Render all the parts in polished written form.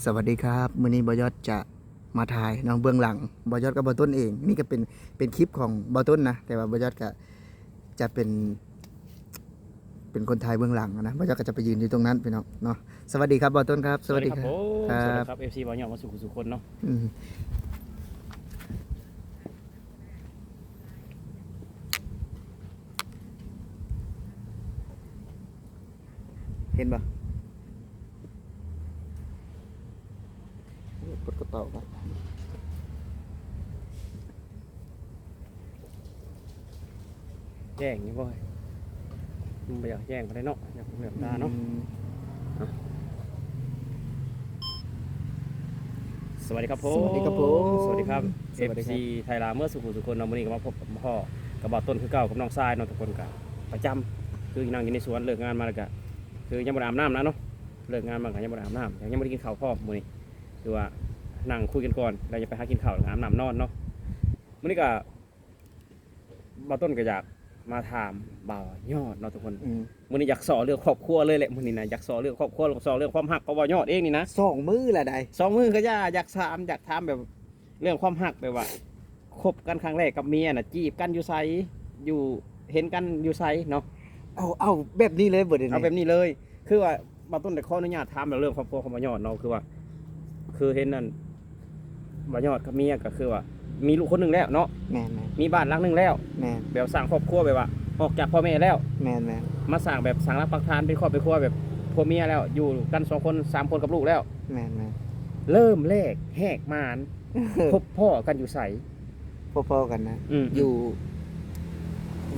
สวัสดีครับมื้อนี้บ่ยอดจะมาถ่ายน้องเบื้องหลังบ่ยอดกับบ่ต้นเองนี่ก็เป็นคลิปของบ่ต้นนะแต่ว่าบ่ยอดก็จะเป็นคนถ่ายเบื้องหลังนะบ่ยอดก็จะไปยืนอยู่ตรงนั้นพี่น้องเนาะสวัสดีครับบ่ต้นครับสวัสดีครับผมสวัสดีครับ FC บอลยอดมาสุขคนเนาะอืมเห็นบ่กดกระเป๋าครับ แจ้งนี่บ่อยมันบ่อยากแจ้งไปได้เนาะอยากแบบตาเนาะสวัสดีครับผมสวัสดีครับผม สวัสดีครับ สวัสดีครับ FC ไทยลาวเมื่อสุคนเนาะมื้อนี้ก็มาพบกับพ่อกับบ่าวต้นคือเก่ากับน้องทรายเนาะทุกคนก็ประจำคือนั่งอยู่ในสวนเลิกงานมาแล้วก็คือยังบ่ได้อาบน้ำนะเนาะเลิกงานมาก็ยังบ่ได้อาบน้ำยังบ่ได้กินข้าวพร้อมมื้อนี้คือว่านั่งคุยกันก่อนแล้วจะไปหากินข้าวอาบน้ำนอนเนาะมื้อนี้ก็บ่าวต้นก็อยากมาถามบ่าวยอดเนาะทุกคน มื้อนี้อยากสอเรื่องครอบครัวเลยแหละมื้อนี้นะอยากสอเรื่องครอบครัวสอเรื่องความหักก็บ่ยอดเองนี่นะ สองมือละได้ สองมือก็อยากถามแบบเรื่องความหักแบบว่าคบกันครั้งแรกกับเมียน่ะจีบกันอยู่ไสอยู่เห็นกันอยู่ไสเนาะ เอาแบบนี้เลยบ่ได้ เอาแบบนี้เลย คือว่าบ่ต้นแต่ขออนุญาตถามเรื่องครอบครัวของบ่ยอดเนาะคือว่า คือเห็นนั่นบ่ยอดกับเมียก็คือว่า มีลูกคนหนึงแล้วเนาะ แม่น มีบ้านหลังหนึงแล้ว ๆแม่น แบบสร้างครอบครัวแบบว่าออกจากพ่อแม่แล้ว แม่น มาสร้างแบบสร้างรักปักฐานเป็นครอบเป็นครัวแบบพ่อเมียแล้วอยู่กัน2คน3คนกับลูกแล้ว แม่น เริ่มแรกแหกมานพบพ่อกันอยู่ใส พอๆกันนะ อ อยู่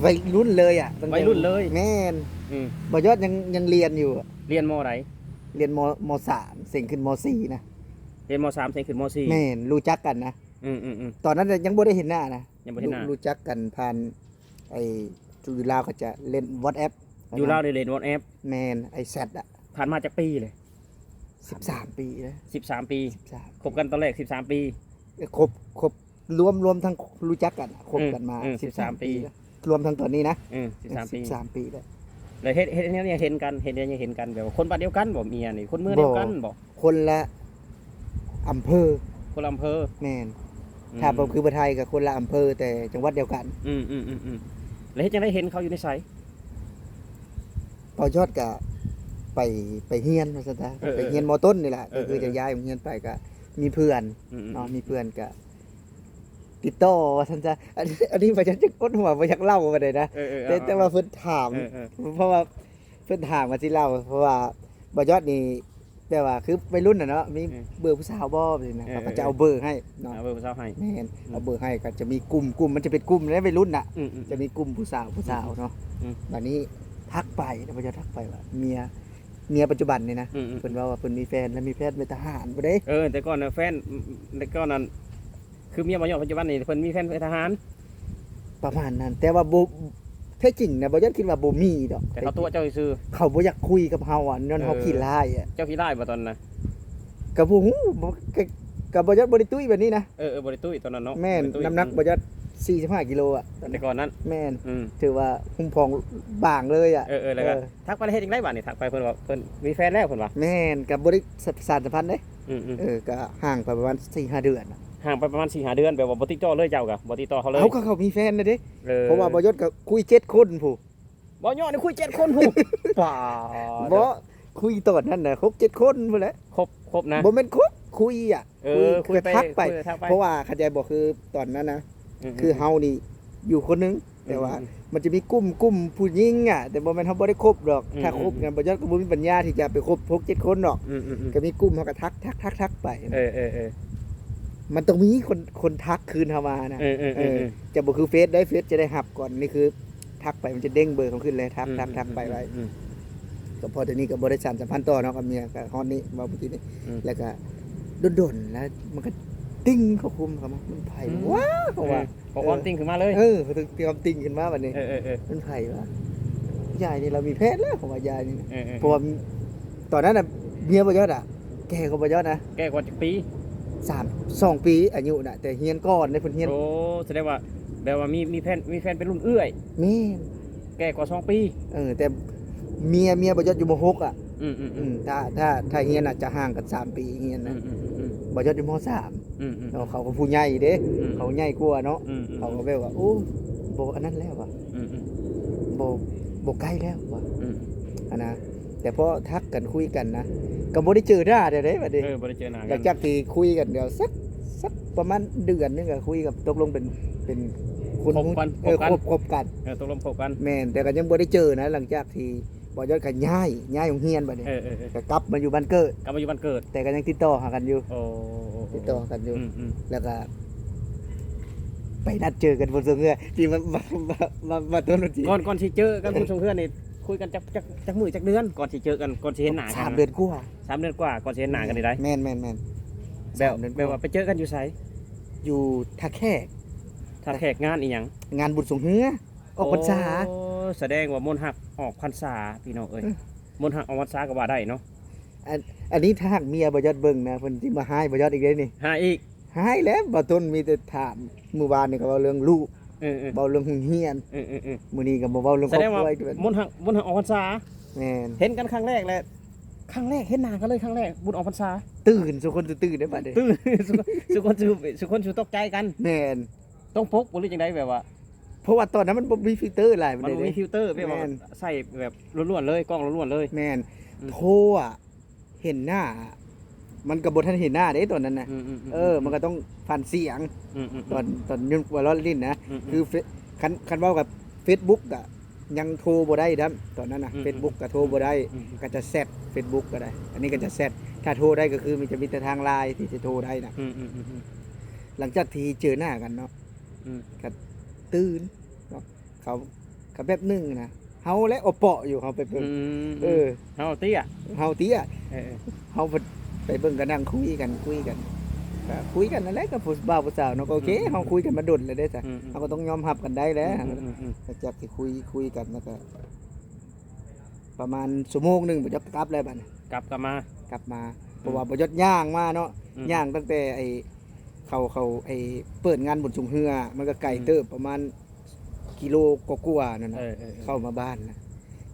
วัยรุ่นเลยอ่ะตั้งแต่ วัยรุ่นเลย แม่น อืม บ่ยอดยังเรียนอยู่อะ เรียนมไหน เรียนมสามเสียงขึ้นมสี่นะ เรียนม3เสร็จขึ้นม4 แม่นรู้จักกันนะ อืม ตอนนั้นยังบ่ได้เห็นหน้านะ ยังบ่เห็นหน้า รู้จักกันผ่านไอ้อยู่ลาวก็จะเล่น WhatsApp อยู่ลาวได้เรียนวอทแอป แม่นไอ้แซดอ่ะ ผ่านมาจากปีเลย 13 ปีนะ 13 ปี 13 คบกันตอนแรก13 ปี ครบรวมทั้งรู้จักกันอะคบกันมา 13 ปี แล้วรวมทั้งตอนนี้นะ 13 ปี 13 ปีแล้ว แล้วเฮ็ดเนี่ยเห็นกันแบบว่าคนบ้านเดียวกันบ่เมียนี่คนเมืองเดียวกันบ่ คนละอำเภอ คนละอำเภอ แม่นถ้าผมคือประไทยกับคนละอำเภอแต่จังหวัดเดียวกัน อืมแล้วเฮ็ดจังได๋เห็นเขาอยู่ในไส พอยอดก็ไปเฮียนว่าซั่นซะไปเฮียนมต้นนี่แหละก็คือจะย้ายเฮียนไปก็มีเพื่อนเนาะมีเพื่อนก็ติดต่อว่าซั่นซะอันนี้บ่อยากจะกดหัวบ่อยากเล่าบ่ได้นะแต่ว่าเพิ่นถามเพราะว่าเพิ่นถามมาสิเล่าเพราะว่าบ่ยอดนี่แต่ว่าคือวัยรุ่นน่ะเนาะมีเบอร์ผู้สาวบ่นี่นะเขาก็จะเอาเบอร์ให้เนาะ เอาเบอร์ผู้สาวให้ แม่นเอาเบอร์ให้ก็จะมีกลุ่มมันจะเป็นกลุ่มในวัยรุ่นน่ะ อืม จะมีกลุ่มผู้สาวเนาะ อืม บัดนี้ทักไปนะบ่จะทักไปว่าเมียปัจจุบันนี่นะ อืม เพิ่นว่าเพิ่นมีแฟนแล้วมีแฟนเป็นทหารบ่ได้ แต่ก่อนน่ะแฟนแต่ก่อนนั้นคือเมียบ่ยอมปัจจุบันนี่เพิ่นมีแฟนเป็นทหาร ประมาณนั้น แต่ว่าบ่แท้จริงนะบ่ยันคิดว่าบ่มีดอก แต่เขาตัวเจ้าซื่อ เขาบ่อยากคุยกับเฮาอ่ะย้อนเฮาขี้ร้ายอ่ะ เจ้าขี้ได้บ่ตอนนั้น ก็บ่ฮู้ก็บ่ยันบ่ได้ตุ้ยแบบนี้นะ บ่ได้ตุ้ยตอนนั้นเนาะ แม่น บ่ได้ตุ้ย น้ำหนักบ่ยัน45กิโลอ่ะ แต่ก่อนนั้น แม่น อืม ถือว่าหุ่มพองบางเลยอ่ะ แล้วก็ทักไปเฮ็ดจังได๋บัดนี่ทักไปเพิ่นว่าเพิ่นมีแฟนแล้วเพิ่นว่า แม่นก็บ่ได้สานสัมพันธ์เด้ อืม ก็ห่างไปประมาณ 4-5 เดือนอะ ห่างไปประมาณ 4-5 เดือนแบบว่าบ่ติดต่อเลยเจ้าก็บ่ติดต่อเขาเลย เขามีแฟนนะเด้เพราะว่าบ่ยศก็คุย7คนผู้ บ่ยอดนี่คุย7คนฮู้ป่า บ่คุยตอนนั้นน่ะครบ7คนพุ่นแหละ ครบนะ บ่แม่นครบคุยอ่ะ คุยไป ทักไป คุยทักไป เพราะว่าเข้าใจบ่คือตอนนั้นนะคือเฮานี่อยู่คนนึงแต่ว่ามันจะมีกลุ่มผู้หญิงอ่ะแต่บ่แม่นเฮาบ่ได้คบดอกถ้าคบกันบ่ยศก็บ่มีปัญญาที่จะไปคบพวก7คนดอกก็มีกลุ่มเฮาก็ทักไป มันต้องมีคนทักคืนเข้ามานะจะบ่คือเฟซได้เฟซจะได้หับก่อนนี่คือทักไปมันจะเด้งเบอร์เขาขึ้นเลยทักไปไว้ก็พอเดี๋ยวนี้ก็บ่ได้สานสัมพันธ์ต่อเนาะกับเมียก็ฮอดนี้เว้าเมื่อกี้นี้แล้วก็ดนๆแล้วมันก็ติ้งเข้าคุมเข้ามามันไผว้าเพราะว่า พอความติ้งขึ้นมาเลย ถึงเตรียมติ้งขึ้นมาบัดนี้มันไผว่ายายนี่เรามีแพทย์แล้วของว่ายายนี่เพราะว่าตอนนั้นน่ะเมียบ่ยอดอ่ะแกก็บ่ยอดนะ แกกว่าจักปี 2 ปีอายุน่ะแต่เฮียนก่อนได้เพิ่นเฮียน โอ้แสดงว่าแบบว่ามีแฟนเป็นรุ่นเอื้อย แม่น แกกว่า2 ปี แต่เมียบ่ยอดอยู่ม .6 อ่ะ ถ้าเฮียนอาจจะห่างกัน3 ปีเฮียนนะบ่ยอดอยู่ม.3เนาะเขาก็ผู้ใหญ่เด้เขาใหญ่กว่าเนาะเขาก็แบบว่าโอ้บ่อันนั้นแล้วว่ะบ่ใกล้แล้วว่ะอันนะแต่พอทักกันคุยกันนะก็บ่ได้เจอหน้าเด้บัดนี้บ่ได้เจอหน้าหลังจากที่คุยกันเดี๋ยวสักประมาณเดือนนึงก็คุยกับตกลงเป็นคนคบกันตกลงคบกันแม่นแต่ก็ยังบ่ได้เจอนะหลังจากที่บ่ยอดก็ย้ายโรงเรียนบัดนี้ก็กลับมาอยู่บ้านเกิดแต่ก็ยังติดต่อหากันอยู่ติดต่อกันอยู่แล้วก็ไปนัดเจอกันบนสงเงือที่มาต้นทีก่อนสิเจอกันบนสงเงือนี่คุยกันจักมื้อจักเดือนก่อนสิเจอกันก่อนสิเห็นหน้ากัน3 เดือนกว่า3 เดือนกว่าก่อนสิเห็นหน้ากันได้แม่นแบบว่าไปเจอกันอยู่ไสอยู่ท่าแขกงานอีหยังงานบุญสงเงือออกพรรษาแสดงว่ามนต์ฮักออกพรรษาพี่น้องเอ้ยมนต์ฮักออกพรรษาก็ว่าได้เนาะอันนี้ถ้าหากเมียบ่ยอดเบิ่งนะเพิ่นสิมาหายบ่ยอดอีกเด้นี่หาอีกหายแล้วบ่ต้นมีแต่ถามมื้อวานนี่ก็เว้าเรื่องลูกเว้าเรื่องเฮียนมื้อนี้ก็บ่เว้าเรื่องครอบครัวอีกมนต์ฮักออกพรรษาแม่นเห็นกันครั้งแรกแหละครั้งแรกเห็นหน้ากันเลยครั้งแรกบุญออกพรรษาตื่นสุคนตื่นได้บัดนี้ตื่นสุคนตกใจกันแม่นต้องพกบ่หรือจังได๋แบบว่าเพราะว่าตอนนั้นมันบ่มีฟิลเตอร์หลายมันบ่มีฟิลเตอร์แบบว่าใส่แบบล้วนๆเลยกล้องล้วนๆเลยแม่นโทรอ่ะเห็นหน้ามันก็บ่ทันเห็นหน้าเด้ตอนนั้นน่ะมันก็ต้องผ่านเสียงตอนยุ่งว่าล้อลิ้นนะคือคันเว้ากับ Facebook อ่ะยังโทรบ่ได้ดำตอนนั้นน่ะ Facebook ก็โทรบ่ได้ก็จะแชท Facebook ก็ได้อันนี้ก็จะแชทถ้าโทรได้ก็คือมันจะมีแต่ทาง LINE ที่จะโทรได้น่ะหลังจากที่เจอหน้ากันเนาะก็ตื่นเนาะเขาก็แบบนึงนะเฮาและอปออยู่เฮาไปเบิ่งเฮาเตี้ยเฮาไปเบิ่งก็นั่งคุยกันก็คุยกันนั่นแหละกับผู้บ่าวผู้สาวเนาะก็โอเคเฮาคุยกันมาดนแล้วเด้จ้ะเฮาก็ต้องยอมรับกันได้แล้วจากที่คุยกันแล้วก็ประมาณชั่วโมงนึงบ่จะกลับแล้วบัดนี้กลับมาเพราะว่าบ่ยอดย่างมาเนาะย่างตั้งแต่ไอ้เขาไอ้เปิดงานบุญสงเฮือมันก็ไกลเติบประมาณกิโลกว่าๆนั่นน่ะเข้ามาบ้านนะ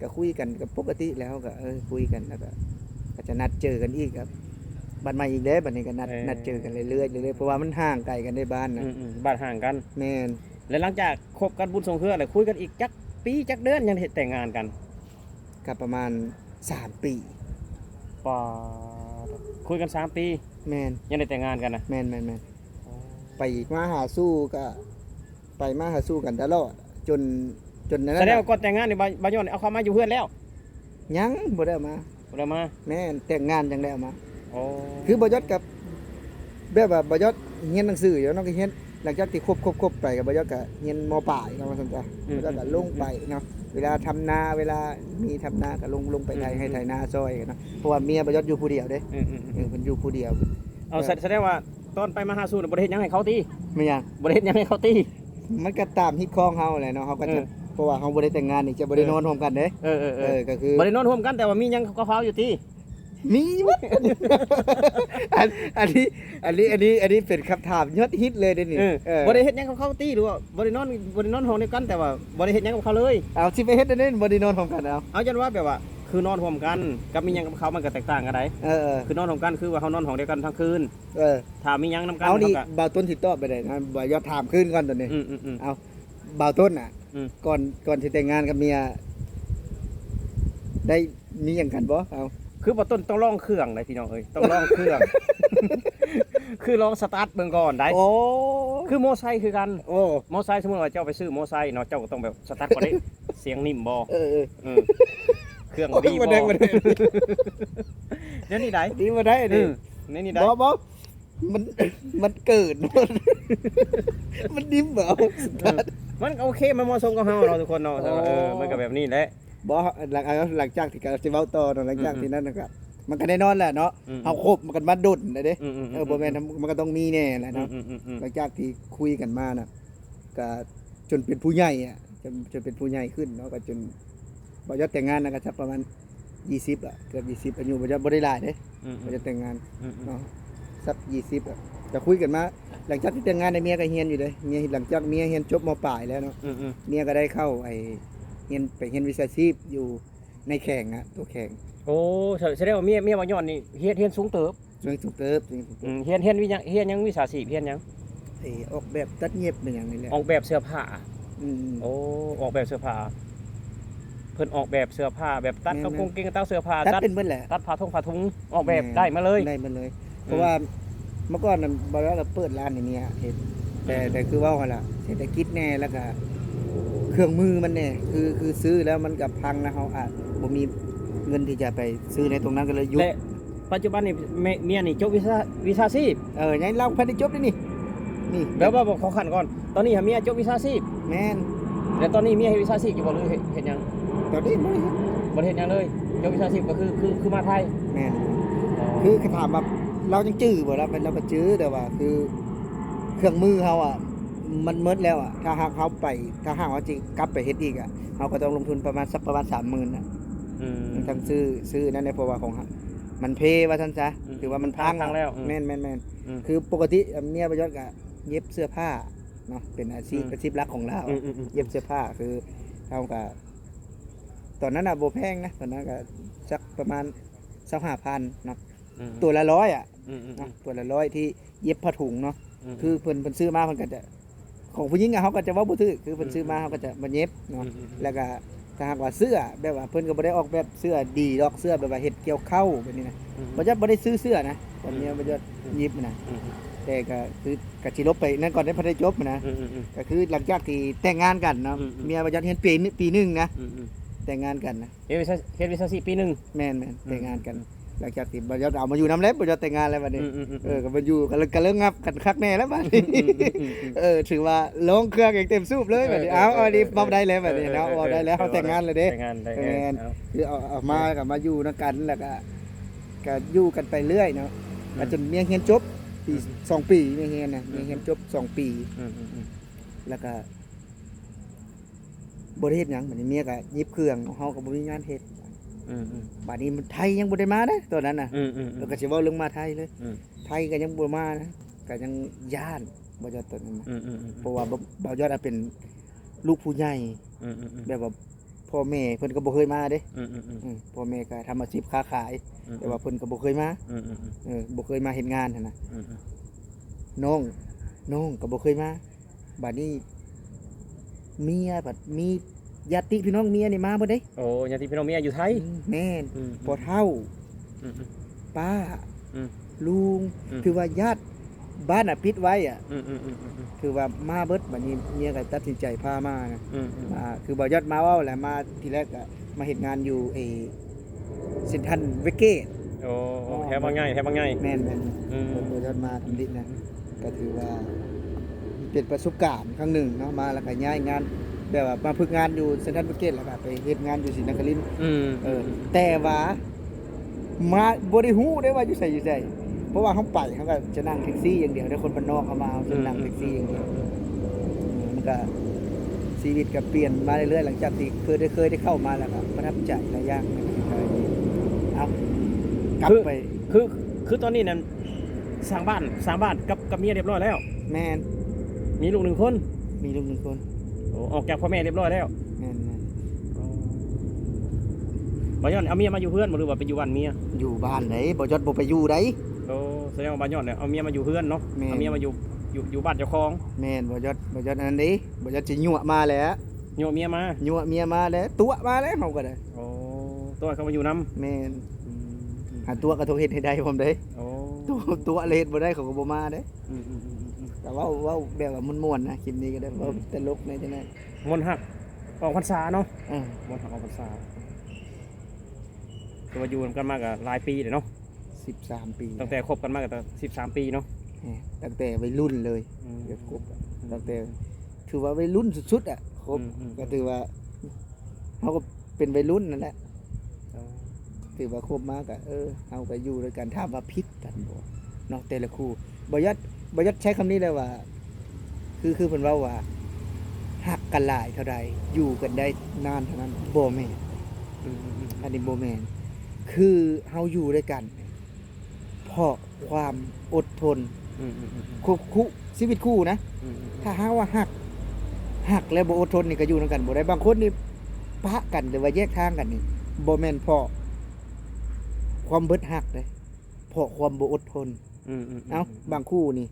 ก็คุยกันกับปกติแล้วก็คุยกันแล้วก็จะนัดเจอกันอีกครับบ้านใหม่อีกแล้วบัดนี้ก็นัดเจอกันเรื่อยๆเพราะว่ามันห่างไกลกันในบ้านนะบ้านห่างกันแม่นแล้วหลังจากคบกันบุญสงเฮือแล้วคุยกันอีกจักปีจักเดือนยังเฮ็ดแต่งงานกันก็ประมาณ3 ปีคุยกัน3 ปีแม่นยังได้แต่งงานกันนะแม่นไปมาหาสู้ก็ไปมาหาสู้กันตลอดจนนั้นแสดงว่าก่อนแต่งงานนี่บ่ย้อนเอาเข้ามาอยู่เฮือนแล้วยังบ่ได้มาแม่นแต่งงานจังได้มาคือบ่ยอดกับแบบว่าบ่ยอดเรียนหนังสืออยู่เนาะก็เรียนหลังจากที่คบไปก็บ่ยอดก็เรียนม.ปลายเนาะว่าซั่นจ้ะแล้วก็ลงไปเนาะเวลาทำนาเวลามีทำนาก็ลงไปไถนาซอยกันเนาะเพราะว่าเมียบ่ยอดอยู่ผู้เดียวเด้เพิ่นอยู่ผู้เดียวเอาแสดงว่าตอนไปมาหาสู่บ่ได้เฮ็ดหยังให้เขาติไม่หยังบ่ได้เฮ็ดหยังให้เขาติมันก็ตามฮิตของเฮาแหละเนาะเฮาก็จะเพราะว่าเฮาบ่ได้แต่งงานนี่จะบ่ได้นอนร่วมกันเด้ก็คือบ่ได้นอนร่วมกันแต่ว่ามีหยังเขาอยู่ติมีมั้ยอันนี้เป็นคำถามยอดฮิตเลยเด้นี่บ่ได้เฮ็ดหยังกับเขาติหรือว่าบ่ได้นอนห้องเดียวกันแต่ว่าบ่ได้เฮ็ดหยังกับเขาเลยเอาสิไปเฮ็ดอันนั้นบ่ได้นอนร่วมกันเอาจังว่าแบบว่าคือนอนร่วมกันกับมีหยังกับเขามันก็แตกต่างกันได้คือนอนร่วมกันคือว่าเฮานอนห้องเดียวกันทั้งคืนถ้ามีหยังนำกันเอานี่บ่าวต้นสิตอบไปได้นะบ่ยอดถามคืนก่อนตอนนี้เอาบ่าวต้นน่ะก่อนสิแต่งงานกับเมียได้มีหยังกันบ่เอาคือบ่ต้นต้องลองเครื่องได้พี่น้องเอ้ยต้องลองเครื่องคือลองสตาร์ทเบิ่งก่อนได้คือมอไซค์คือกันมอไซค์สมมุติว่าเจ้าไปซื้อมอไซค์เนาะเจ้าก็ต้องแบบสตาร์ทก่อนได้เสียงนิ่มบ่เครื่องดีบ่เดี๋ยวนี้ได้ดีบ่ได้นี่นี่ได้บ่มันเกิดมันนิ่มบ่มันโอเคมันเหมาะสมกับเฮาเนาะทุกคนเนาะมันก็แบบนี้แหละบ่หลังจากที่สิเว้าต่อเนาะหลังจากที่นั้นก็มันก็แน่นอนแหละเนาะเฮาคบมันกันมาดุนเด้บ่แม่นมันก็ต้องมีแน่แหละเนาะหลังจากที่คุยกันมาน่ะก็จนเป็นผู้ใหญ่อ่ะจนเป็นผู้ใหญ่ขึ้นเนาะก็จนบ่ยอดแต่งงานน่ะก็สักประมาณ20อ่ะเกือบ20อายุบ่ได้หลายเด้บ่จะแต่งงานเนาะสัก20อ่ะจะคุยกันมาหลังจากที่แต่งงานได้เมียก็เรียนอยู่เด้เมียหลังจากเมียเรียนจบม.ปลายแล้วเนาะเมียก็ได้เข้าเรียนไปเรียนวิชาชีพอยู่ในแข่งตัวแข่งโอ้ โอ้แสดงว่าเมียบ่ย้อนนี่เฮียนสูงเติบ เรื่องถูกเติบเรื่องถูกเติบ เฮียนวิญญาเฮียนหยังวิชาชีพเฮียนหยัง ไอ้ออกแบบตัดเย็บเป็นอย่างนี้แหละ ออกแบบเสื้อผ้า อืม โอ้ออกแบบเสื้อผ้าเพิ่นออกแบบเสื้อผ้าแบบตัดกับกางเกงตัดเสื้อผ้า ตัดเป็นเบิดแหละ ตัดผ้าทุงออกแบบได้มาเลย ได้มาเลย เพราะว่าเมื่อก่อนน่ะบ่ได้เราเปิดร้านอย่างเนี้ยเฮ็ดแต่คือว่าหั่นล่ะเศรษฐกิจแน่แล้วก็เครื่องมือมันแน่คือซื้อแล้วมันก็พังแล้วเฮาอาจบ่มีเงินที่จะไปซื้อในตรงนั้นก็เลยยุบ และปัจจุบันนี่เมียนี่จบวิชาชีพ ยังเราพันได้จบได้นี่นี่ แล้วว่าบอกขอขันก่อนตอนนี้เมียจบวิชาชีพ แม่น และตอนนี้เมียเฮ็ดวิชาชีพอยู่บ่หรือเฮ็ดหยัง ตอนนี้บ่ได้เฮ็ด บ่ได้เฮ็ดหยังเลยจบวิชาชีพก็คือมาไทย แม่นคือถามว่าเรายังจื้อบ่เราเป็นเราก็จื้อแต่ว่าคือเครื่องมือเฮาอ่ะมันหมดแล้วอ่ะถ้าหากเฮาไปถ้าหากว่าจริงกลับไปเฮ็ดอีกอ่ะเฮาก็ต้องลงทุนประมาณ30,000น่ะ อืม ทั้งซื้อนั่นในเพราะว่าของมันเพว่าท่านซะ อืม ถือว่ามันพัง พังแล้วอืม แม่น อืม คือปกติเมียประยศก็เย็บเสื้อผ้าเนาะเป็นอาชีพ อืม อาชีพหลักของเรา อืม เย็บเสื้อผ้าคือเท่ากับตอนนั้นน่ะบ่แพงนะตอนนั้นก็สักประมาณ25,000เนาะ อืม ตัวละ100อ่ะ อืม เนาะตัวละ100ที่เย็บผ้าถุงเนาะ ม คือเพิ่นซื้อมาเพิ่นก็จะของผู้หญิงอะเขาก็จะเว้าบ่ถือคือเพิ่นซื้อมาเขาก็จะมาเย็บเนาะ แล้วก็ถ้าหากว่าเสื้อแบบว่าเพิ่นก็บ่ได้ออกแบบเสื้อดีดอกเสื้อแบบว่าเฮ็ดเกี่ยวเข้าแบบนี้นะบ่จะบ่ได้ซื้อเสื้อนะตอนนี้บ่จะยิบนะแต่ก็คือก็สิลบไปนั่นก่อนได้พอได้จบนะก็คือหลังจากที่แต่งงานกันเนาะเมียบ่จะเฮ็ดปีหนึงนะแต่งงานกันนะ เฮ็ดวิชาชีพปีหนึง แม่นแต่งงานกัน หลังจากที่บ่จะเอามาอยู่นำแล้วบ่จะแต่งงานแล้วบัดนี้ก็มาอยู่กันเริ่มงับกันคักแน่แล้วบัดนี้ถือว่าลงเครื่องอย่างเต็มสูบเลยบัดนี้เอาดีบ่ได้แล้วบัดนี้เนาะบ่ได้แล้วเฮาแต่งงานแล้วเด้ แต่งงาน คือเอามากับมาอยู่นำกันแล้วก็อยู่กันไปเรื่อยเนาะก็จนเมียเรียนจบปี2 ปีเมียเรียนน่ะเมียเรียนจบ2 ปีแล้วก็บ่ได้เฮ็ดหยังบัดนี้เมียก็หยิบเครื่องเฮาก็บ่มีงานเฮ็ดบัดนี้มันไทยยังบ่ได้มาเด้ตอนนั้นน่ะแล้วก็สิเว้าเรื่องมาไทยเลยไทยก็ยังบ่มานะก็ยังย่านบ่ยอดตอนนั้นนะเพราะว่าบ่ยอดเป็นลูกผู้ใหญ่แบบว่าพ่อแม่เพิ่นก็บ่เคยมาเด้พ่อแม่ก็ทำอาชีพค้าขายแต่ว่าเพิ่นก็บ่เคยมาบ่เคยมาเฮ็ดงานหั่นน่ะน้องก็บ่เคยมาบัดนี้เมียบัดมีญาติพี่น้องเมียนี่มาบ่ได้ โอ้ญาติพี่น้องเมียอยู่ไทย แม่นพ่อเฒ่าป้าลุงคือว่าญาติบ้านน่ะปิดไว้อ่ะคือว่ามาเบิดบัดนี้เมียก็ตัดสินใจพามานะมาคือบ่ยอดมาเว้าแหละมาทีแรกก็มาเฮ็ดงานอยู่เซ็นทรัลเวสเกต โอ้แถวบางง่าย แม่นบ่ยอดมาทำดินะก็ถือว่าเป็นประสบการณ์ครั้งหนึ่งเนาะมาแล้วก็ย้ายงานแบบว่ามาฝึกงานอยู่เซ็นทรัลเวสเกตแล้วก็ไปเฮ็ดงานอยู่ศรีนครินทร์แต่ว่ามาบ่ได้ฮู้ได้ว่าอยู่ไสเพราะว่าเขาไปเขาก็จะนั่งแท็กซี่อย่างเดียวได้คนบ้านนอกเขามาเขาจะนั่งแท็กซี่อย่างเดียวมันก็ชีวิตก็เปลี่ยนมาเรื่อยๆหลังจากที่เคยได้เข้ามาแล้วก็ประทับใจหลายอย่างเอากลับไป คือตอนนี้นั่นสร้างบ้านกับเมียเรียบร้อยแล้ว แม่น มีลูก1 คน มีลูก1 คน โอ้ออกจากพ่อแม่เรียบร้อยแล้ว แม่น บ่ย้อนเอาเมียมาอยู่เพื่อนบ่หรือว่าไปอยู่บ้านเมีย อยู่บ้านไหนบ่ยอดบ่ไปอยู่ได โอ้แสดงว่าบ้านย้อนเนี่ยเอาเมียมาอยู่เพื่อนเนาะ แม่น เอาเมียมาอยู่บ้านเจ้าของ แม่นบ่ยอดอันนั้นเด้บ่ยอดสิยั่วมาแล้ว โยมเมียมา ยั่วเมียมาแล้วตัวมาแล้วเฮาก็ได้ โอ้ตัวเขามาอยู่นํ แม่นหาตัวก็ต้องเฮ็ดให้ได้ผมเด้ โอ้ ตัวเลยเฮ็ดบ่ได้เขาก็บ่มาเด้แต่ว่าแบบว่าม่วนๆนะคลิปนี้ก็ได้ว่าตลกในจังได๋ มนต์ฮักออกพรรษาเนาะ เออ มนต์ฮักออกพรรษาตัวอยู่กันมาก็หลายปีเลยเนาะ 13 ปี ตั้งแต่คบกันมาก็13 ปีเนาะ ตั้งแต่วัยรุ่นเลยเดี๋ยวครบอะตั้งแต่ถือว่าวัยรุ่นสุดๆอ่ะครบก็ถือว่าเฮาก็เป็นวัยรุ่นนั่นแหละถือว่าครบมากอ่ะเฮาก็อยู่ด้วยกันถามว่าผิดกันบ่เนาะแต่ละคู่บ่ยัดใช้คำนี้เลยว่า คือเพิ่นเว้าว่าฮักกันหลายเท่าใดอยู่กันได้นานเท่านั้นบ่แม่นอันนี้บ่แม่นคือเฮาอยู่ด้วยกันเพราะความอดทนคู่ชีวิตคู่นะถ้าหาว่าหักแล้วบ่อดทนนี่ก็อยู่นำกันบ่ได้บางคนนี่ปะกันหรือว่าแยกทางกันนี่บ่แม่นเพราะ ความเบิดหักเลยเพราะความบ่อดทน เอ้าบางคู่นี่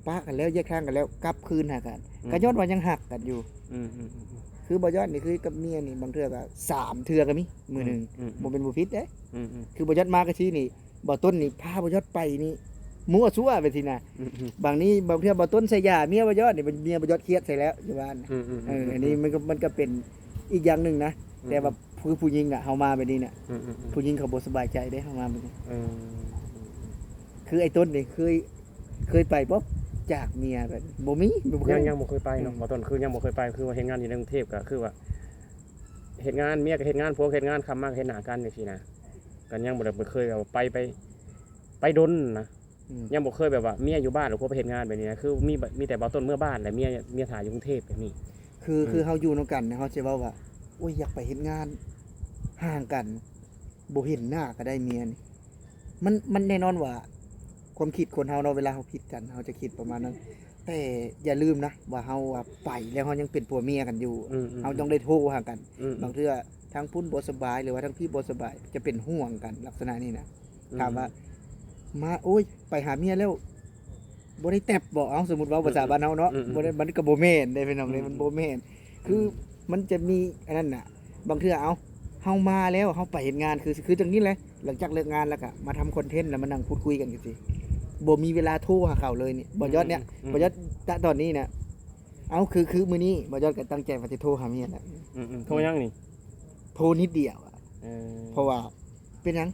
ปะกันแล้วแยกทางกันแล้วกลับคืนหากันก็ย้อนว่ายังหักกันอยู่ คือบ่ย้อนนี่คือกับเมียนี่บางเทื่อก็3เทื่อก็มีมื้อหนึงบ่เป็นบ่ผิดเด้คือบ่ย้อนมาก็ทีนี่บ่ต้นนี่พาบ่ย้อนไปนี่มั่วซั่วไปทีน่ะบางนี้บางเทื่อบ่ต้นใส่ยาเมียบ่ย้อนนี่เมียบ่ย้อนเครียดใส่แล้วอยู่บ้านอันนี้มันก็เป็นอีกอย่างหนึงนะแต่ว่าผู้หญิงน่ะเฮามาแบบนี้น่ะผู้หญิงเขาบ่สบายใจเด้เฮามาแบบนี้คือไอ้ต้นนี่เคยไปบ่จากเมียแบบบ่มีบ่เคย ยังบ่เคยไปเนาะบ่ต้นคือยังบ่เคยไปคือว่าเฮ็ดงานอยู่ในกรุงเทพก็คือว่าเฮ็ดงานเมียก็เฮ็ดงานผัวก็เฮ็ดงานคำมาก็เฮ็ดหน้ากันจังซี่นะก็ยังบ่ได้เคยแบบไปดนนะยังบ่เคยแบบว่าเมียอยู่บ้านหรือผัวไปเฮ็ดงานแบบนี้นะคือมีแต่บ่ต้นเมื่อบ้านและเมียถ่ายอยู่กรุงเทพแบบนี้ คือเฮาอยู่นำกันเนี่ยเฮาสิเว้าว่าโอ้ยอยากไปเฮ็ดงานห่างกันบ่เห็นหน้าก็ได้เมียนี่มันแน่นอนว่าความคิดคนเฮาเนาะเวลาเฮาคิดกันเฮาจะคิดประมาณนั้นแต่อย่าลืมนะว่าเฮาไปแล้วเฮายังเป็นผัวเมียกันอยู่เฮาต้องได้โทรหากันบางเทื่อทั้งพุ่นบ่สบายหรือว่าทั้งพี่บ่สบายจะเป็นห่วงกันลักษณะนี้นะถามว่ามาโอ้ยไปหาเมียแล้วบ่ได้แตบบ่เอาสมมุติว่าภาษาบ้านเฮาเนาะบ่ได้มันก็บ่แม่นได้พี่น้องเลยมันบ่แม่นคือมันจะมีอันนั้นน่ะบางเทื่อเอาเฮามาแล้วเฮาไปเฮ็ดงานคือจังนี้แหละหลังจากเลิกงานแล้วก็มาทำคอนเทนต์แล้วมานั่งพูดคุยกันจังซี่บ่มีเวลาโทรหาเขาเลยนี่บ่ยอดเนี่ยบ่ยอดณตอนนี้น่ะเอาคือมื้อนี้บ่ยอดก็ตั้งใจว่าสิโทรหาเมียน่ะโทรยังนี่โทรนิดเดียวอะเพราะว่าเป็นหยัง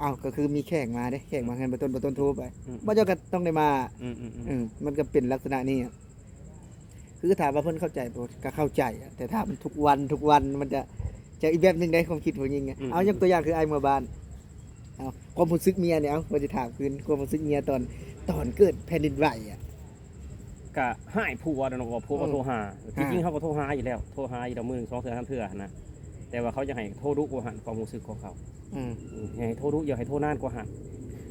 อ้าวก็คือมีแขกมาเด้แขกมาให้บ่ต้นโทรไปบ่ยอดก็ต้องได้มามันก็เป็นลักษณะนี้อะคือถามว่าเพิ่นเข้าใจบ่ก็เข้าใจอะแต่ถ้ามันทุกวันมันจะอีกแบบนึงได้ความคิดผู้หญิงเอายกตัวอย่างคือไอ้เมื่อบ้านเอาความรู้สึกเมียเนี่ยเอาบ่สิถามคืนความรู้สึกเมียตอนเกิดแผ่นดินไหวอ่ะ ก็ให้ผัวเนาะว่าผัวก็โทรหาจริงๆเขาก็โทรหาอยู่แล้วโทรหาอยู่แล้วมื้อ2เทื่อ3เทื่อนะแต่ว่าเขาจะให้โทรดุกว่าหันความรู้สึกของเขาให้โทรดุอย่าให้โทรนานกว่าหัน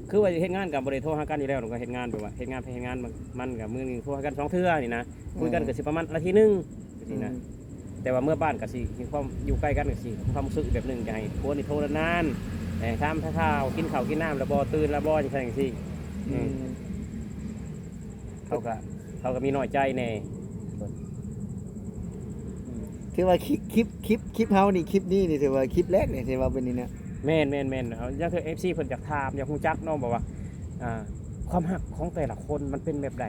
คือว่าเฮ็ดงานก็บ่ได้โทรหากันอยู่แล้วก็เฮ็ดงานแบบว่าเฮ็ดงานไปเฮ็ดงานมันก็มื้อนึงโทรหากัน2เทื่อนี่นะคุยกันก็สิประมาณอาทิตย์นึงนี่นะแต่ว่าเมื่อบ้านก็สิมีความอยู่ใกล้กันก็สิความรู้สึกแบบนึงจะให้ผัวนี่โทรนานถามข้าวกินข้าวกินน้ำแล้วบ่ตื่นแล้วบ่จังซี่เขาก็มีน้อยใจแน่ ถือว่าคลิปเฮานี่คลิปนี้นี่ถือว่าคลิปแรกนี่ถือว่าเป็นนี่นะแม่นเอาอย่างคือ FC เพิ่นอยากถามอยากฮู้จักเนาะบอกว่าความรักของแต่ละคนมันเป็นแบบใด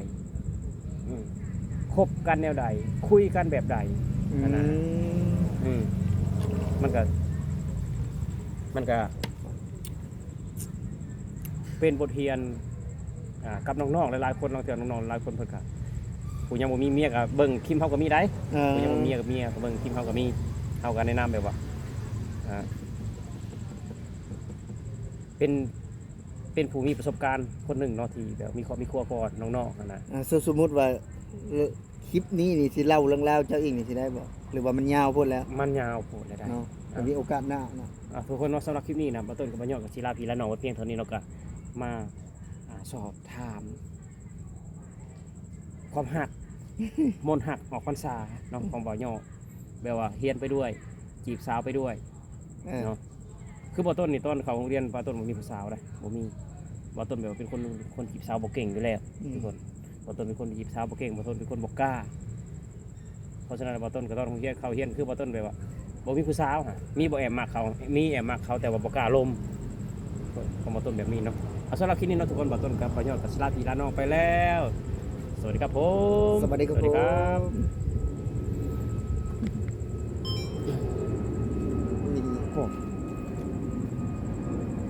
คบกันแนวใดคุยกันแบบใดนะมันก็เป็นบทเรียนกับน้องๆหลายๆคนลองเถื่อน้องๆหลายคนเพิ่นก็ผู้ยังบ่มีเมียก็เบิ่งคลิปเฮาก็มีได้ผู้ยังบ่มีเมียก็เบิ่งคลิปเฮาก็มีเฮาก็แนะนำแบบว่าเป็นผู้มีประสบการณ์คนหนึ่งเนาะที่แบบมีครอบมีครัวก่อนน้องๆนะสมมุติว่าคลิปนี้นี่สิเล่าเรื่องราวเจ้าเองนี่สิได้บ่หรือว่ามันยาวโพดแล้วมันยาวโพดได้เนาะมีโอกาสหน้าเนาะทุกคนเนาะสำหรับคลิปนี้นะบ่ต้นกับบ่ยอดกับศิลาพี่และน้องไว้เพียงเท่านี้เนาะก็มาสอบถามความหัก มนต์หักออกพรรษาเนาะของบ่ยอดแบบว่าเฮียนไปด้วยจีบสาวไปด้วยเนาะคือบ่ต้นนี่ต้นเขาโรงเรียนบ่ต้นบ่มีผู้สาวเด้บ่มีบ่ต้นแบบว่าเป็นคนจีบสาวบ่เก่งอยู่แล้วทุกคนบ่ต้นเป็นคนจีบสาวบ่เก่งบ่ต้นเป็นคนบ่กล้าเพราะฉะนั้นบ่ต้นก็ต้องเฮียนเข้าเฮียนคือบ่ต้นแบบว่าบ่มีผู้สาวฮะมีบ่แอบมักเขามีแอบมักเขาแต่ว่าบ่กล้าลมของบ่ต้นแบบนี้เนาะเอาสำหรับคลิปนี้เนาะทุกคนบ่ต้นกับบ่ยอดกับศิลาพี่และน้องไปแล้วสวัสดีครับผมสวัสดีครับนี่